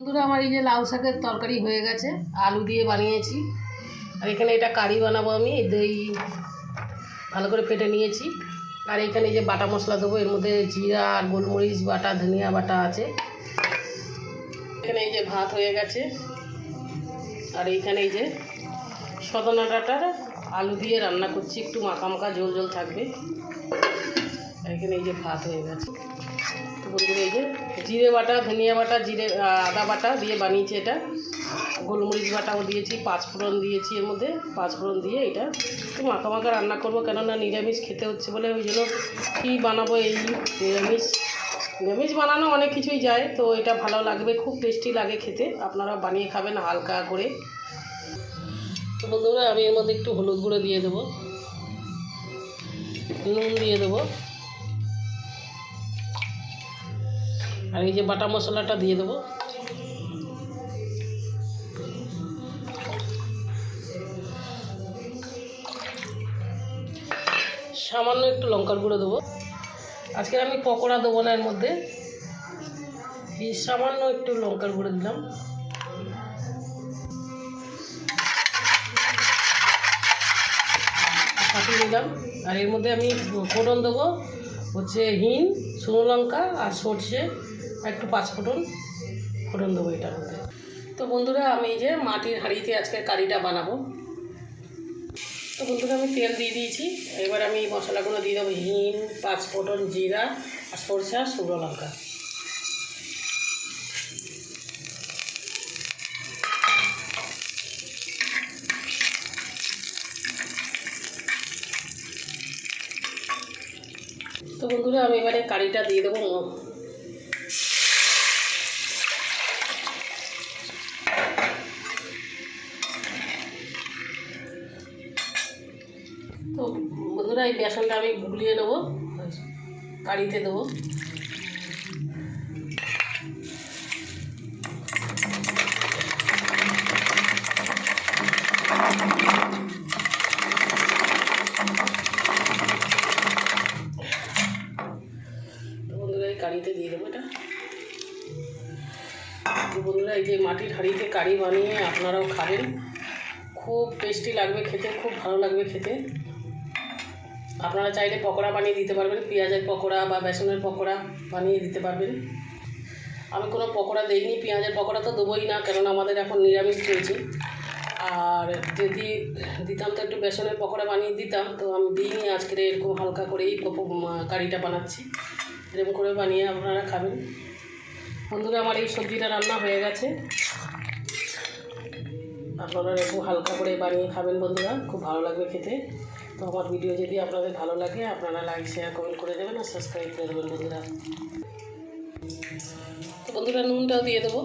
বন্ধুরা আমার এই যে লাউ শাকের তরকারি হয়ে গেছে, আলু দিয়ে বানিয়েছি। আর এখানে এটা কারি বানাবো আমি, দই ভালো করে ফেটে নিয়েছি। আর এখানে যে বাটা মশলা দেবো, এর মধ্যে জিরা আর গোলমরিচ বাটা, ধনিয়া বাটা আছে। এখানে এই যে ভাত হয়ে গেছে। আর এইখানে এই যে সজনা ডাঁটার আলু দিয়ে রান্না করছি, একটু মাখা মাখা ঝোল ঝোল থাকবে। এখানে এই যে ভাত হয়ে গেছে। তো বন্ধুরা এই যে জিরে বাটা, ধনিয়া বাটা, আদা বাটা দিয়ে বানিয়েছি এটা। গোলমরিচ বাটাও দিয়েছি, পাঁচফোড়ন দিয়েছি এর মধ্যে। পাঁচফোড়ন দিয়ে এটা একটু মাখা মাখা রান্না করবো, কেননা নিরামিষ খেতে হচ্ছে বলে। ওই জন্য কী বানাবো, এই নিরামিষ বানানো অনেক কিছুই যায়, তো এটা ভালো লাগবে, খুব টেস্টি লাগে খেতে। আপনারা বানিয়ে খাবেন হালকা করে। তো বন্ধুরা আমি এর মধ্যে একটু হলুদ গুঁড়ো দিয়ে দেবো, নুন দিয়ে দেবো, আর এই যে বাটা মশলাটা দিয়ে দেবো। সামান্য একটু লঙ্কার গুঁড়ো দেবো। আজকে আমি পকোড়া দেবো না এর মধ্যে, এই সামান্য একটু লঙ্কার গুঁড়ো দিলাম। ফাটিয়ে দিলাম। আর এর মধ্যে আমি ফোড়ন দেবো হচ্ছে হিং, শুকনো লঙ্কা আর সর্ষে আর একটু পাঁচফোড়ন ফোড়ন দেবো এটার মধ্যে। তো বন্ধুরা আমি এই যে মাটির হাঁড়িতে আজকে কারিটা বানাবো। তো বন্ধুরা আমি তেল দিয়ে দিয়েছি। এবার আমি এই মশলাগুলো দিয়ে দেবো, হিং, পাঁচফোড়ন, জিরা আর সর্ষে আর শুকনো লঙ্কা। তো বন্ধুরা আমি এবারে কারিটা দিয়ে দেবো। তো বন্ধুরা এই বেসনটা আমি গুলিয়ে নেবো, কারিতে দেবো। কারিতে দিয়ে দেবো এটা। তো বন্ধুরা এই যে মাটির হাঁড়িতে কারি বানিয়ে আপনারাও খাবেন, খুব টেস্টি লাগবে খেতে, খুব ভালো লাগবে খেতে। আপনারা চাইলে পকোড়া বানিয়ে দিতে পারবেন, পেঁয়াজের পকোড়া বা বেসনের পকোড়া বানিয়ে দিতে পারবেন। আমি কোনো পকোড়া দিইনি, পেঁয়াজের পকোড়া তো দেবোই না, কেননা আমাদের এখন নিরামিষ চলছে। আর যদি দিতাম তো একটু বেসনের পকোড়া বানিয়ে দিতাম, তো আমি দিইনি। আজকের এরকম হালকা করেই কারিটা বানাচ্ছি, এরকম করে বানিয়ে আপনারা খাবেন। বন্ধুরা আমার এই সবজিটা রান্না হয়ে গেছে, আপনারা এরকম হালকা করে বানিয়ে খাবেন বন্ধুরা, খুব ভালো লাগবে খেতে। তো আমার ভিডিও যদি আপনাদের ভালো লাগে আপনারা লাইক, শেয়ার, কমেন্ট করে দেবেন আর সাবস্ক্রাইব করে দেবেন বন্ধুরা। তো বন্ধুরা নুনটাও দিয়ে দেবো।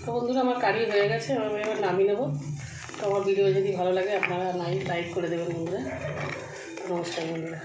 তো বন্ধুরা আমার কারি হয়ে গেছে, আমি এবার নামিয়ে নেবো। তো আমার ভিডিও যদি ভালো লাগে আপনারা লাইক করে দেবেন বন্ধুরা। নমস্কার বন্ধুরা।